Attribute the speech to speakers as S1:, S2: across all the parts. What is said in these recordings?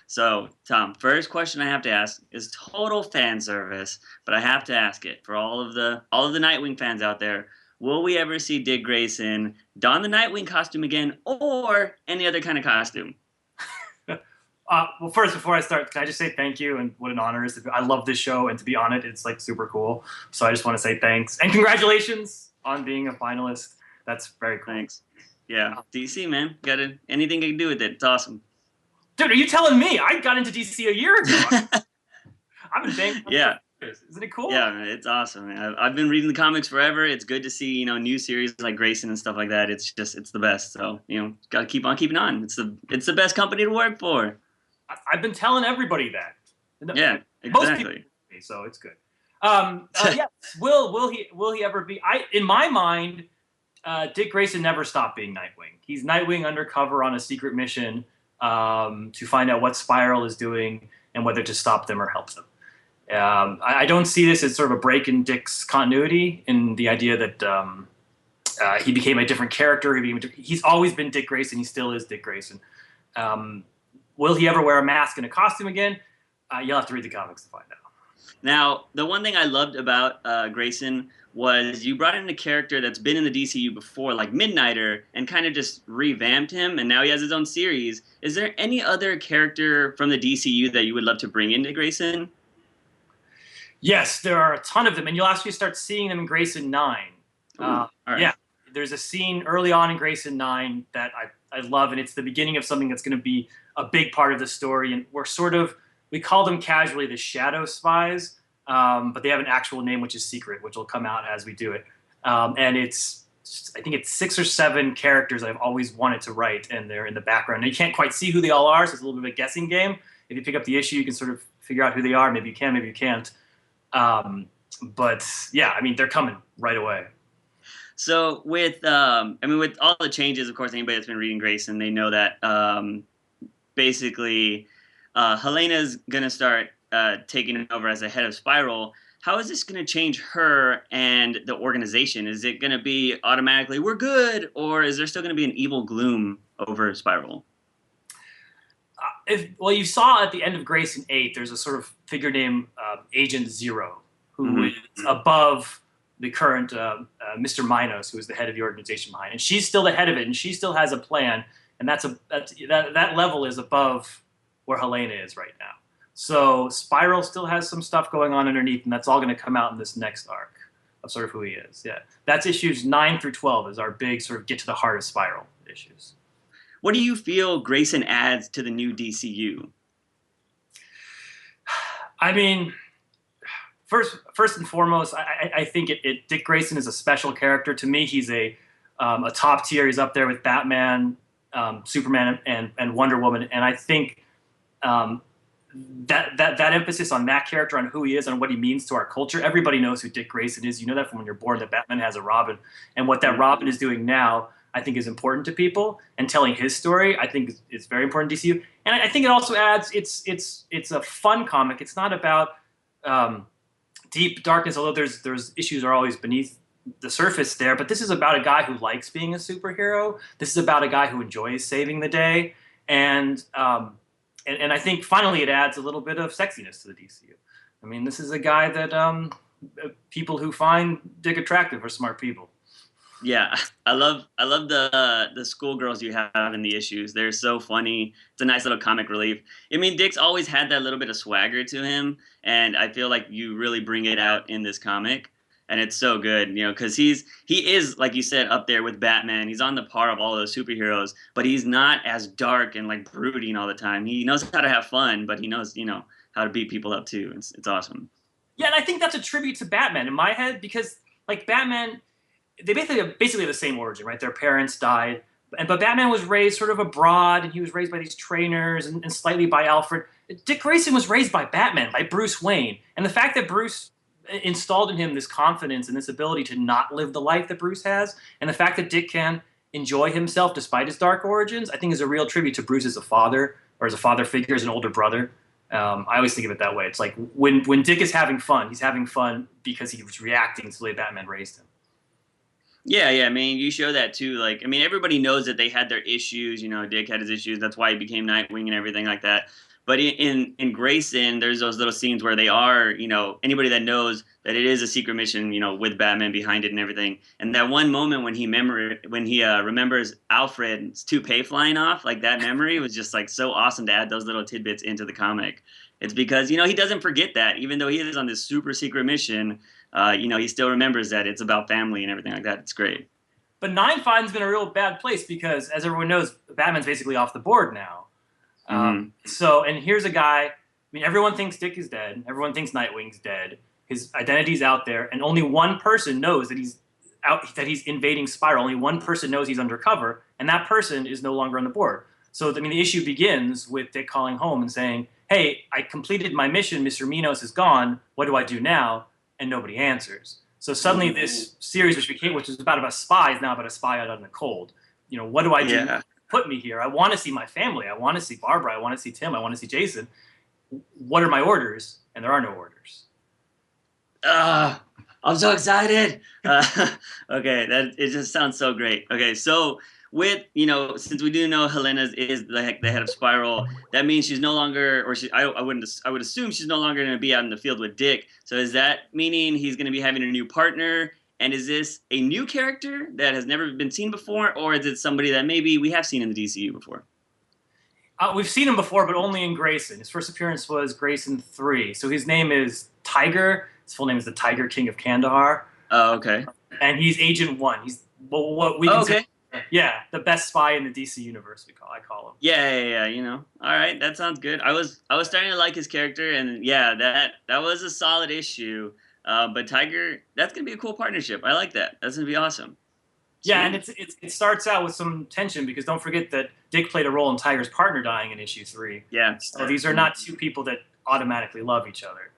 S1: So, Tom, first question I have to ask is total fan service, but I have to ask it for all of the Nightwing fans out there. Will we ever see Dick Grayson don the Nightwing costume again, or any other kind of costume?
S2: Well, first, before I start, can I just say thank you and what an honor it is. I love this show, and to be on it, it's like super cool. So I just want to say thanks and congratulations on being a finalist. That's very cool.
S1: Thanks. Yeah, DC man, got it. Anything you can do with it. It's awesome.
S2: Dude, are you telling me I got into DC a year ago? I've been banging on
S1: Yeah.
S2: for years. Isn't it cool?
S1: Yeah, man, it's awesome. I've been reading the comics forever. It's good to see, new series like Grayson and stuff like that. It's the best. So, got to keep on keeping on. It's the best company to work for.
S2: I've been telling everybody that.
S1: Yeah,
S2: Most
S1: exactly.
S2: people, so it's good. Yes. Will he ever be? In my mind, Dick Grayson never stopped being Nightwing. He's Nightwing undercover on a secret mission to find out what Spiral is doing and whether to stop them or help them. I don't see this as sort of a break in Dick's continuity in the idea that he became a different character. He's always been Dick Grayson. He still is Dick Grayson. Will he ever wear a mask and a costume again? You'll have to read the comics to find out.
S1: Now, the one thing I loved about Grayson was you brought in a character that's been in the DCU before, like Midnighter, and kind of just revamped him, and now he has his own series. Is there any other character from the DCU that you would love to bring into Grayson?
S2: Yes, there are a ton of them, and you'll actually start seeing them in Grayson 9.
S1: All right.
S2: Yeah, there's a scene early on in Grayson 9 that I love, and it's the beginning of something that's going to be a big part of the story, and we call them casually the Shadow Spies, but they have an actual name which is secret, which will come out as we do it. And I think it's 6 or 7 characters I've always wanted to write, and they're in the background. And you can't quite see who they all are, so it's a little bit of a guessing game. If you pick up the issue, you can sort of figure out who they are. Maybe you can, maybe you can't. But yeah, I mean, they're coming right away.
S1: So with with all the changes, of course, anybody that's been reading Grayson, they know that basically Helena's gonna start taking over as the head of Spiral. How is this going to change her and the organization? Is it going to be automatically we're good, or is there still going to be an evil gloom over Spiral?
S2: You saw at the end of Grayson 8, there's a sort of figure named Agent Zero, who is above the current Mr. Minos, who is the head of the organization behind. And she's still the head of it, and she still has a plan, and that level is above where Helena is right now. So Spiral still has some stuff going on underneath, and that's all going to come out in this next arc of sort of who he is. Yeah, that's issues 9 through 12 is our big sort of get to the heart of Spiral issues.
S1: What do you feel Grayson adds to the new DCU?
S2: I mean, first and foremost, I think Dick Grayson is a special character. To me, he's a top tier. He's up there with Batman, Superman, and Wonder Woman. And I think that emphasis on that character, on who he is, on what he means to our culture. Everybody knows who Dick Grayson is. You know that from when you're born, that Batman has a Robin. And what that Robin is doing now, I think, is important to people. And telling his story, I think, is very important to DCU. And I think it also adds, it's a fun comic. It's not about deep darkness, although there's issues are always beneath the surface there. But this is about a guy who likes being a superhero. This is about a guy who enjoys saving the day. And I think finally it adds a little bit of sexiness to the DCU. I mean, this is a guy that people who find Dick attractive are smart people.
S1: Yeah, I love the schoolgirls you have in the issues. They're so funny. It's a nice little comic relief. I mean, Dick's always had that little bit of swagger to him, and I feel like you really bring it out in this comic. And it's so good, because he is, like you said, up there with Batman. He's on the par of all those superheroes, but he's not as dark and like brooding all the time. He knows how to have fun, but he knows, how to beat people up too. It's awesome.
S2: Yeah, and I think that's a tribute to Batman in my head, because like Batman, they basically have the same origin, right? Their parents died, but Batman was raised sort of abroad, and he was raised by these trainers and slightly by Alfred. Dick Grayson was raised by Batman, by Bruce Wayne, and the fact that Bruce installed in him this confidence and this ability to not live the life that Bruce has, and the fact that Dick can enjoy himself despite his dark origins, I think is a real tribute to Bruce as a father, or as a father figure, as an older brother. I always think of it that way. It's like when Dick is having fun, he's having fun because he was reacting to the way Batman raised him.
S1: Yeah, I mean, you show that too. Like, I mean, everybody knows that they had their issues. Dick had his issues. That's why he became Nightwing and everything like that. But in Grayson, there's those little scenes where they are, anybody that knows that it is a secret mission, with Batman behind it and everything. And that one moment when he remembers Alfred's toupee flying off, like that memory was just like so awesome to add those little tidbits into the comic. It's because he doesn't forget that, even though he is on this super secret mission. He still remembers that it's about family and everything like that. It's great.
S2: But 9-5's been a real bad place because, as everyone knows, Batman's basically off the board now. And here's a guy. I mean, everyone thinks Dick is dead. Everyone thinks Nightwing's dead. His identity's out there, and only one person knows that he's out. That he's invading Spiral. Only one person knows he's undercover, and that person is no longer on the board. So, I mean, the issue begins with Dick calling home and saying, "Hey, I completed my mission. Mr. Minos is gone. What do I do now?" And nobody answers. So suddenly, this series, which was about a spy, is now about a spy out in the cold. What do I do?
S1: Yeah.
S2: Put me here. I want to see my family. I want to see Barbara. I want to see Tim. I want to see Jason. What are my orders? And there are no orders.
S1: I'm so excited. Okay, it just sounds so great. Okay, so with since we do know Helena is the head of Spiral, that means she's no longer, or I would assume she's no longer going to be out in the field with Dick. So is that meaning he's going to be having a new partner? And is this a new character that has never been seen before, or is it somebody that maybe we have seen in the DCU before?
S2: We've seen him before, but only in Grayson. His first appearance was Grayson 3. So his name is Tiger. His full name is the Tiger King of Kandahar.
S1: Oh, okay.
S2: And he's Agent 1. He's what we consider, the best spy in the DC universe. I call him.
S1: Yeah. All right, that sounds good. I was starting to like his character, and yeah, that was a solid issue. But Tiger, that's gonna be a cool partnership. I like that. That's gonna be awesome.
S2: Yeah, and it starts out with some tension because don't forget that Dick played a role in Tiger's partner dying in issue 3.
S1: Yeah.
S2: So these are not two people that automatically love each other.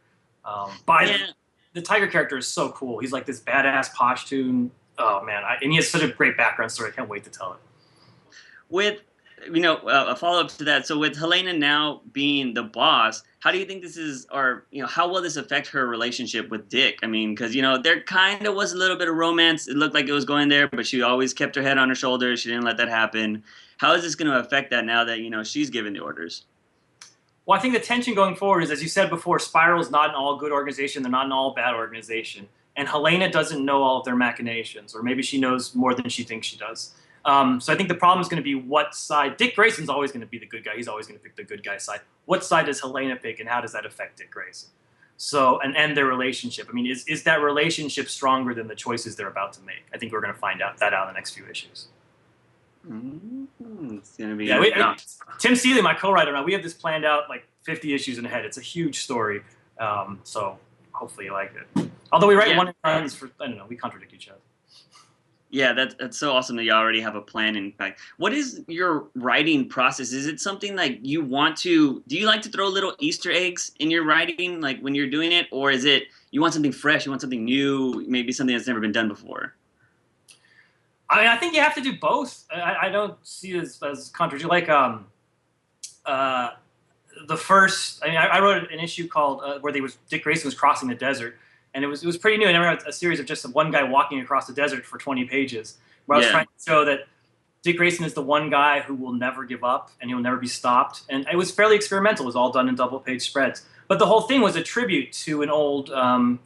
S2: The Tiger character is so cool. He's like this badass Pashtun. Oh man, and he has such a great background story. I can't wait to tell it.
S1: With a follow-up to that, so with Helena now being the boss, how do you think this is, or how will this affect her relationship with Dick? I mean, because there kind of was a little bit of romance. It looked like it was going there, but she always kept her head on her shoulders. She didn't let that happen. How is this going to affect that now that she's given the orders?
S2: Well, I think the tension going forward is, as you said before, Spiral is not an all good organization. They're not an all bad organization. And Helena doesn't know all of their machinations, or maybe she knows more than she thinks she does. So I think the problem is going to be what side. Dick Grayson's always going to be the good guy. He's always going to pick the good guy side. What side does Helena pick, and how does that affect Dick Grayson? So, and their relationship. I mean, is that relationship stronger than the choices they're about to make? I think we're going to find out in the next few issues.
S1: It's going to be...
S2: Yeah, Tim Seeley, my co-writer, and I, we have this planned out like 50 issues in ahead. It's a huge story. So hopefully you like it. Although we write one in runs for, I don't know, we contradict each other.
S1: Yeah, that's so awesome that you already have a plan. In fact, what is your writing process? Is it something like do you like to throw little Easter eggs in your writing, like when you're doing it, or is it you want something fresh, you want something new, maybe something that's never been done before?
S2: I mean, I think you have to do both. I don't see it as contradictory. Like the first, I mean, I wrote an issue called where Dick Grayson was crossing the desert. And it was pretty new. I never had a series of just one guy walking across the desert for 20 pages, where I was trying to show that Dick Grayson is the one guy who will never give up and he'll never be stopped. And it was fairly experimental. It was all done in double-page spreads. But the whole thing was a tribute to an old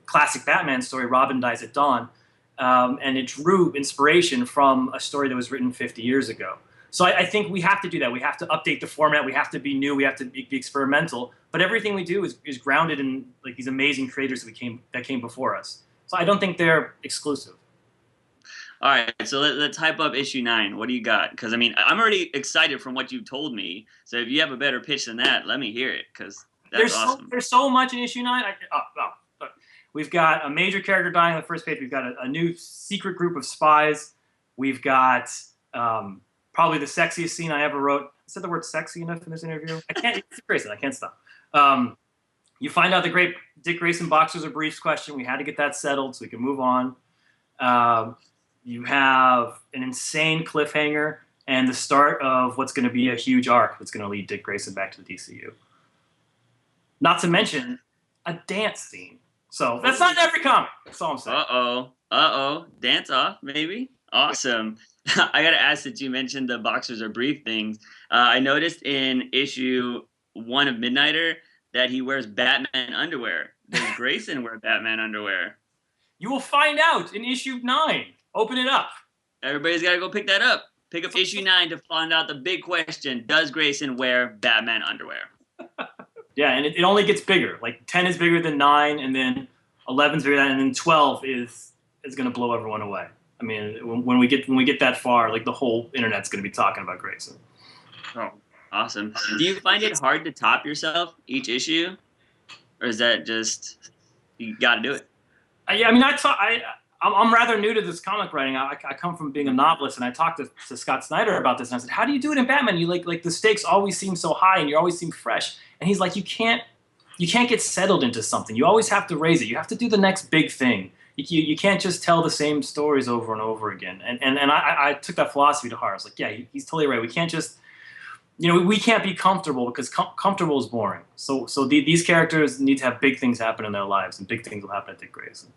S2: classic Batman story, Robin Dies at Dawn. And it drew inspiration from a story that was written 50 years ago. So I think we have to do that. We have to update the format. We have to be new. We have to be experimental. But everything we do is grounded in like these amazing creators that came before us. So I don't think they're exclusive.
S1: All right, so let's hype up issue 9. What do you got? Because I mean, I'm already excited from what you told me. So if you have a better pitch than that, let me hear it. Because that's awesome.
S2: There's so much in issue 9. We've got a major character dying on the first page. We've got a new secret group of spies. We've got probably the sexiest scene I ever wrote. I said the word sexy enough in this interview. I can't. It's Grayson. I can't stop. You find out the great Dick Grayson boxers or briefs question. We had to get that settled so we can move on. You have an insane cliffhanger and the start of what's going to be a huge arc that's going to lead Dick Grayson back to the DCU. Not to mention a dance scene. So that's not in every comic. That's all I'm saying.
S1: Uh-oh. Dance off, maybe? Awesome. I got to ask that you mentioned the boxers or brief things. I noticed in issue one of Midnighter that he wears Batman underwear. Does Grayson wear Batman underwear?
S2: You will find out in issue 9. Open it up.
S1: Everybody's got to go pick that up. Pick up issue 9 to find out the big question: does Grayson wear Batman underwear?
S2: Yeah, and it only gets bigger. Like 10 is bigger than 9, and then 11's bigger than that, and then 12 is going to blow everyone away. I mean, when we get that far, like the whole internet's going to be talking about Grayson.
S1: Oh, awesome. Do you find it hard to top yourself each issue? Or is that just, you got to do it?
S2: Yeah, I mean, I'm rather new to this comic writing. I come from being a novelist, and I talked to Scott Snyder about this, and I said, how do you do it in Batman? You like the stakes always seem so high, and you always seem fresh. And he's like, you can't get settled into something. You always have to raise it. You have to do the next big thing. You can't just tell the same stories over and over again. And I took that philosophy to heart. I was like, yeah, he's totally right. We can't just, we can't be comfortable, because comfortable is boring. So these characters need to have big things happen in their lives, and big things will happen at Dick Grayson.